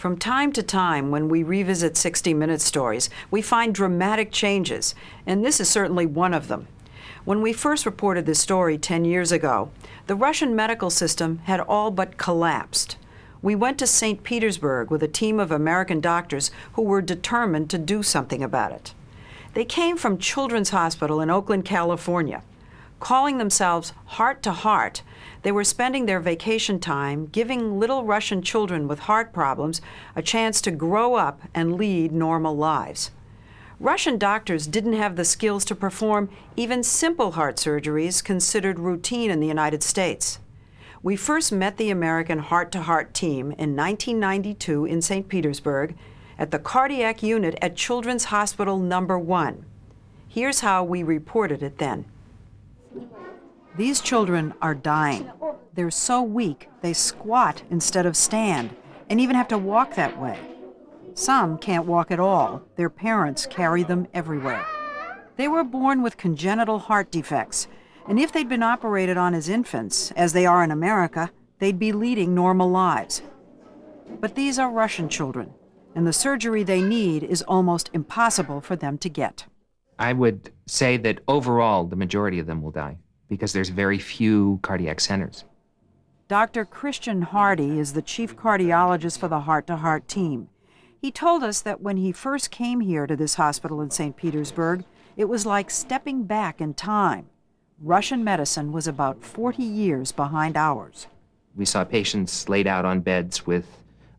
From time to time, when we revisit 60 Minutes stories, we find dramatic changes, and this is certainly one of them. When we first reported this story 10 years ago, the Russian medical system had all but collapsed. We went to St. Petersburg with a team of American doctors who were determined to do something about it. They came from Children's Hospital in Oakland, California. Calling themselves Heart to Heart, they were spending their vacation time giving little Russian children with heart problems a chance to grow up and lead normal lives. Russian doctors didn't have the skills to perform even simple heart surgeries considered routine in the United States. We first met the American Heart to Heart team in 1992 in St. Petersburg at the cardiac unit at Children's Hospital No. 1. Here's how we reported it then. These children are dying. They're so weak, they squat instead of stand, and even have to walk that way. Some can't walk at all. Their parents carry them everywhere. They were born with congenital heart defects, and if they'd been operated on as infants, as they are in America, they'd be leading normal lives. But these are Russian children, and the surgery they need is almost impossible for them to get. I would say that overall, the majority of them will die, because there's very few cardiac centers. Dr. Christian Hardy is the chief cardiologist for the Heart to Heart team. He told us that when he first came here to this hospital in St. Petersburg, it was like stepping back in time. Russian medicine was about 40 years behind ours. We saw patients laid out on beds with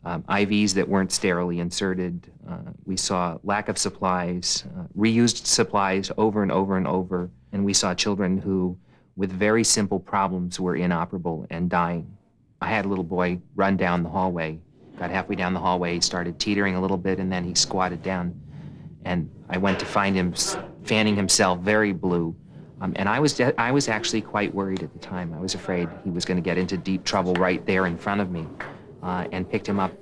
IVs that weren't sterilely inserted. We saw lack of supplies, reused supplies over and over and over, and we saw children who, with very simple problems, were inoperable and dying. I had a little boy run down the hallway, got halfway down the hallway, he started teetering a little bit, and then he squatted down. And I went to find him fanning himself, very blue. And I was actually quite worried at the time. I was afraid he was going to get into deep trouble right there in front of me, and picked him up.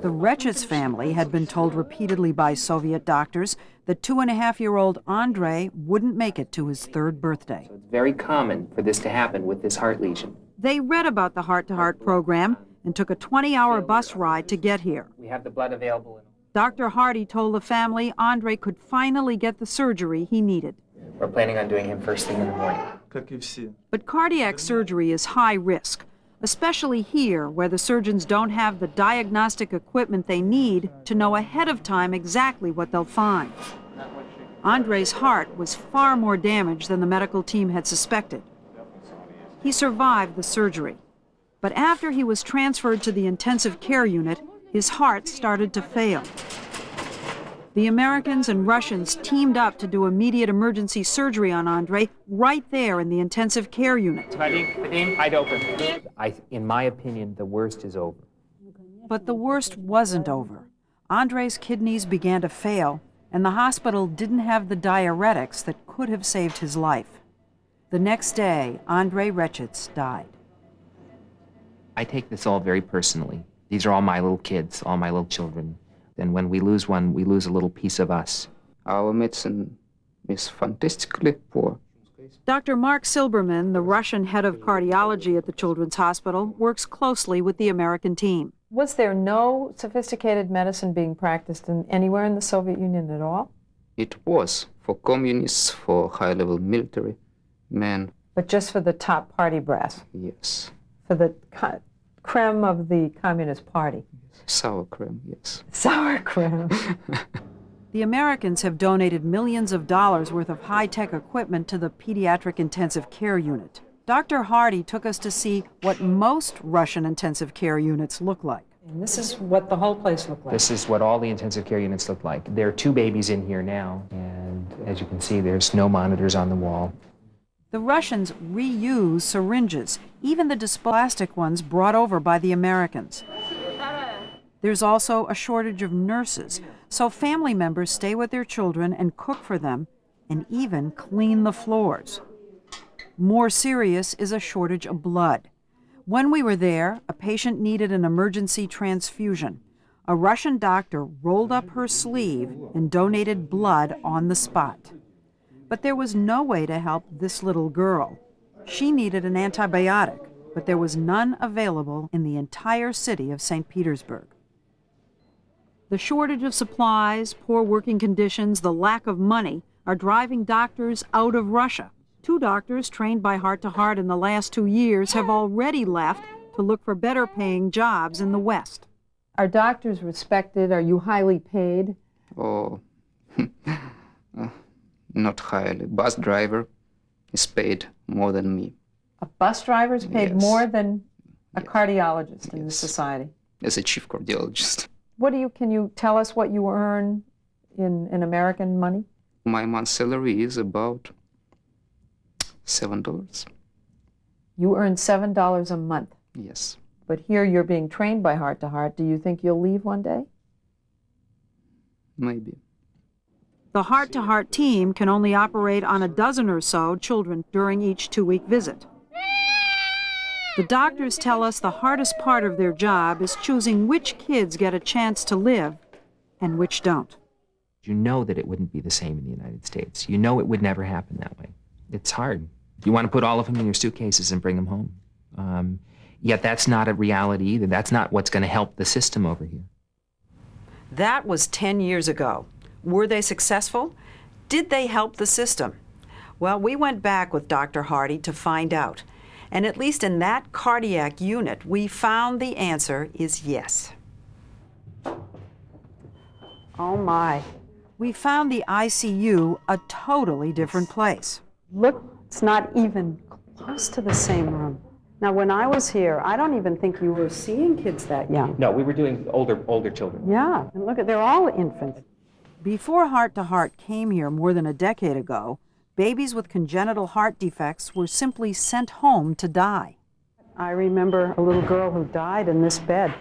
The Wretched's family had been told repeatedly by Soviet doctors that 2.5-year-old Andrei wouldn't make it to his 3rd birthday. So it's very common for this to happen with this heart lesion. They read about the Heart to Heart program and took a 20-hour bus ride to get here. We have the blood available. Dr. Hardy told the family Andrei could finally get the surgery he needed. We're planning on doing him first thing in the morning. But cardiac surgery is high risk, especially here where the surgeons don't have the diagnostic equipment they need to know ahead of time exactly what they'll find. Andrei's heart was far more damaged than the medical team had suspected. He survived the surgery, but after he was transferred to the intensive care unit, his heart started to fail. The Americans and Russians teamed up to do immediate emergency surgery on Andrei right there in the intensive care unit. In my opinion, the worst is over. But the worst wasn't over. Andrei's kidneys began to fail, and the hospital didn't have the diuretics that could have saved his life. The next day, Andrei Wretched's died. I take this all very personally. These are all my little kids, all my little children. And when we lose one, we lose a little piece of us. Our medicine is fantastically poor. Dr. Mark Silberman, the Russian head of cardiology at the Children's Hospital, works closely with the American team. Was there no sophisticated medicine being practiced anywhere in the Soviet Union at all? It was for communists, for high-level military men. But just for the top party brass? Yes. For the creme of the Communist Party? Sour cream, yes. Sour cream. The Americans have donated millions of dollars worth of high-tech equipment to the pediatric intensive care unit. Dr. Hardy took us to see what most Russian intensive care units look like. And this is what the whole place looked like. This is what all the intensive care units look like. There are 2 babies in here now, and as you can see, there's no monitors on the wall. The Russians reuse syringes, even the dysplastic ones brought over by the Americans. There's also a shortage of nurses, so family members stay with their children and cook for them, and even clean the floors. More serious is a shortage of blood. When we were there, a patient needed an emergency transfusion. A Russian doctor rolled up her sleeve and donated blood on the spot. But there was no way to help this little girl. She needed an antibiotic, but there was none available in the entire city of St. Petersburg. The shortage of supplies, poor working conditions, the lack of money are driving doctors out of Russia. 2 doctors trained by Heart to Heart in the last 2 years have already left to look for better paying jobs in the West. Are doctors respected? Are you highly paid? Oh, not highly. Bus driver is paid more than me. A bus driver is paid Yes. more than a Yes. cardiologist in this Yes. society. As a chief cardiologist. Can you tell us what you earn in American money? My month's salary is about $7. You earn $7 a month, Yes. but here you're being trained by Heart to Heart. Do you think you'll leave one day? Maybe. The Heart to Heart team can only operate on a dozen or so children during each 2-week visit. The doctors tell us the hardest part of their job is choosing which kids get a chance to live and which don't. You know that it wouldn't be the same in the United States. You know it would never happen that way. It's hard. You want to put all of them in your suitcases and bring them home. Yet that's not a reality either. That's not what's going to help the system over here. That was 10 years ago. Were they successful? Did they help the system? Well, we went back with Dr. Hardy to find out. And at least in that cardiac unit, we found the answer is yes. Oh my. We found the ICU a totally different place. Look, it's not even close to the same room. Now, when I was here, I don't even think you were seeing kids that young. No, we were doing older children. Yeah, and look, they're all infants. Before Heart to Heart came here more than a decade ago, babies with congenital heart defects were simply sent home to die. I remember a little girl who died in this bed.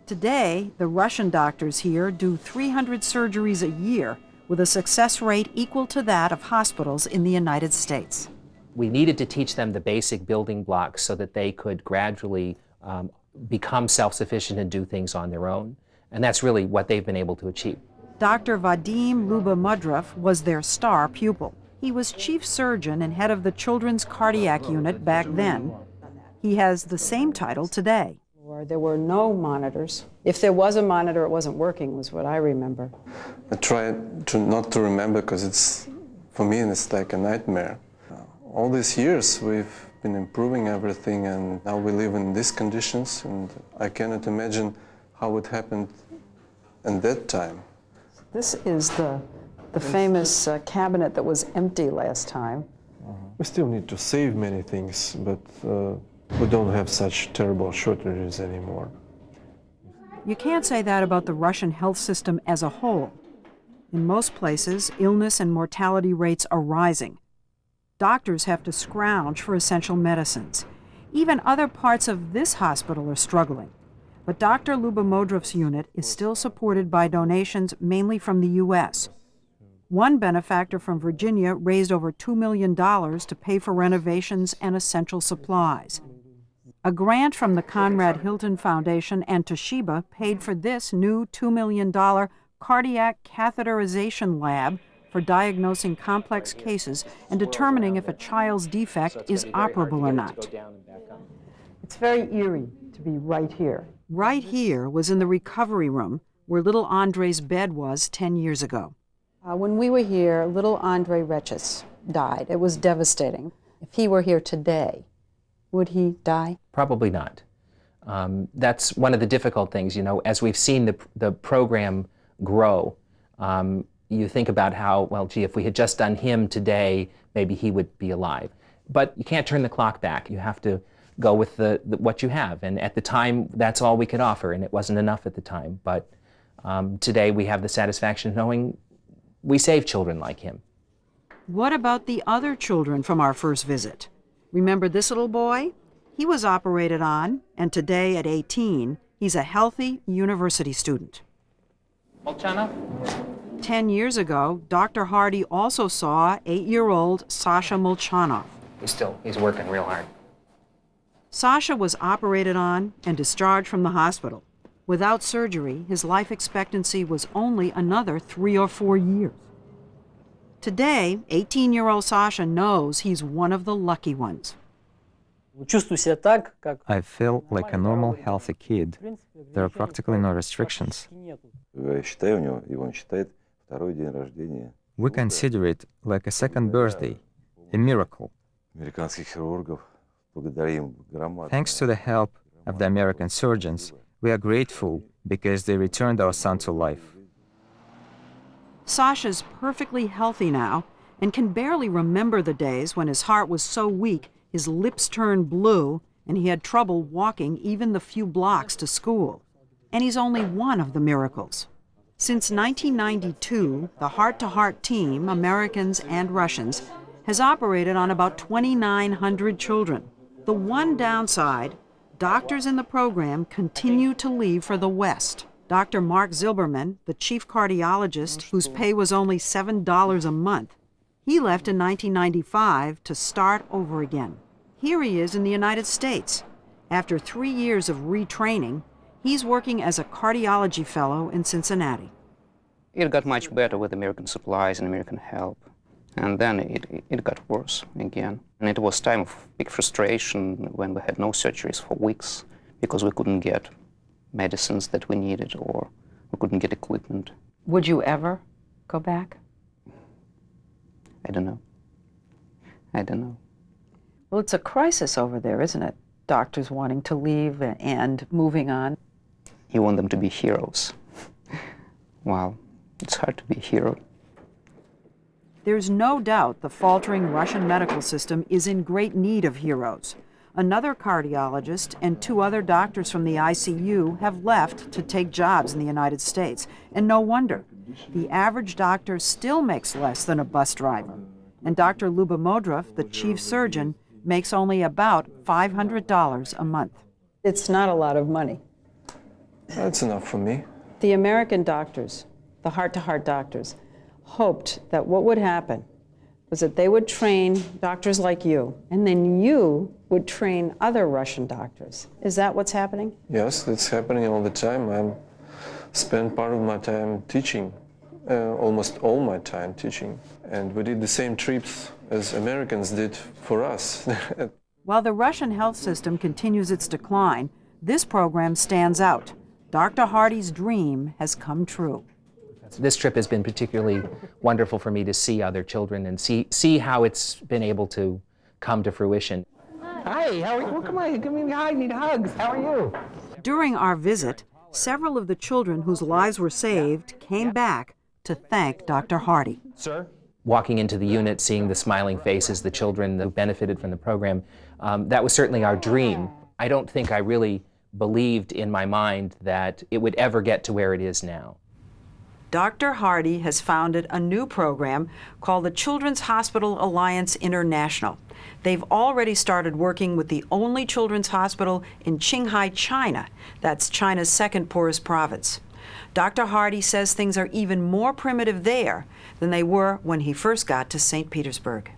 Today, the Russian doctors here do 300 surgeries a year with a success rate equal to that of hospitals in the United States. We needed to teach them the basic building blocks so that they could gradually become self-sufficient and do things on their own. And that's really what they've been able to achieve. Dr. Vadim Lubomudrov was their star pupil. He was chief surgeon and head of the children's cardiac unit back then. He has the same title today. There were no monitors. If there was a monitor, it wasn't working, was what I remember. I try not to remember because for me, it's like a nightmare. All these years we've been improving everything, and now we live in these conditions, and I cannot imagine how it happened in that time. This is the famous cabinet that was empty last time. We still need to save many things, but we don't have such terrible shortages anymore. You can't say that about the Russian health system as a whole. In most places, illness and mortality rates are rising. Doctors have to scrounge for essential medicines. Even other parts of this hospital are struggling. But Dr. Lubomudrov's unit is still supported by donations mainly from the U.S. One benefactor from Virginia raised over $2 million to pay for renovations and essential supplies. A grant from the Conrad Hilton Foundation and Toshiba paid for this new $2 million cardiac catheterization lab for diagnosing complex cases and determining if a child's defect is operable or not. It's very eerie to be right here. Right here was in the recovery room where little Andrei's bed was 10 years ago. When we were here, little Andrei Reches died. It was devastating. If he were here today, would he die? Probably not. That's one of the difficult things, as we've seen the program grow. You think about how, well, gee, if we had just done him today, maybe he would be alive. But you can't turn the clock back. You have to go with what you have. And at the time, that's all we could offer, and it wasn't enough at the time. But today, we have the satisfaction of knowing we save children like him. What about the other children from our first visit? Remember this little boy? He was operated on, and today at 18, he's a healthy university student. Molchanov? 10 years ago, Dr. Hardy also saw 8-year-old Sasha Molchanov. He's working real hard. Sasha was operated on and discharged from the hospital. Without surgery, his life expectancy was only another 3 or 4 years. Today, 18-year-old Sasha knows he's one of the lucky ones. Чувствую себя так, как I feel like a normal, healthy kid. There are practically no restrictions. Считай, он считает второй день рождения We consider it like a second birthday, a miracle. американских хирургов. Благодарим громадно. Thanks to the help of the American surgeons, we are grateful because they returned our son to life. Sasha's perfectly healthy now and can barely remember the days when his heart was so weak his lips turned blue and he had trouble walking even the few blocks to school. And he's only one of the miracles. Since 1992, the Heart-to-Heart team, Americans and Russians, has operated on about 2,900 children. The one downside, doctors in the program continue to leave for the West. Dr. Mark Zilberman, the chief cardiologist whose pay was only $7 a month, he left in 1995 to start over again. Here he is in the United States. After 3 years of retraining, he's working as a cardiology fellow in Cincinnati. It got much better with American supplies and American help. And then it got worse again. And it was time of big frustration when we had no surgeries for weeks because we couldn't get medicines that we needed or we couldn't get equipment. Would you ever go back? I don't know. I don't know. Well, it's a crisis over there, isn't it? Doctors wanting to leave and moving on. You want them to be heroes. Wow, it's hard to be a hero. There's no doubt the faltering Russian medical system is in great need of heroes. Another cardiologist and 2 other doctors from the ICU have left to take jobs in the United States. And no wonder. The average doctor still makes less than a bus driver. And Dr. Lubomodrov, the chief surgeon, makes only about $500 a month. It's not a lot of money. That's enough for me. The American doctors, the heart-to-heart doctors, hoped that what would happen was that they would train doctors like you, and then you would train other Russian doctors. Is that what's happening? Yes, it's happening all the time. I spend part of my time teaching, almost all my time teaching. And we did the same trips as Americans did for us. While the Russian health system continues its decline, this program stands out. Dr. Hardy's dream has come true. This trip has been particularly wonderful for me to see other children and see how it's been able to come to fruition. Hi, how are you? Well, come on, give me a hug, need hugs. How are you? During our visit, several of the children whose lives were saved came back to thank Dr. Hardy. Sir? Walking into the unit, seeing the smiling faces, the children who benefited from the program, that was certainly our dream. I don't think I really believed in my mind that it would ever get to where it is now. Dr. Hardy has founded a new program called the Children's Hospital Alliance International. They've already started working with the only children's hospital in Qinghai, China. That's China's second poorest province. Dr. Hardy says things are even more primitive there than they were when he first got to St. Petersburg.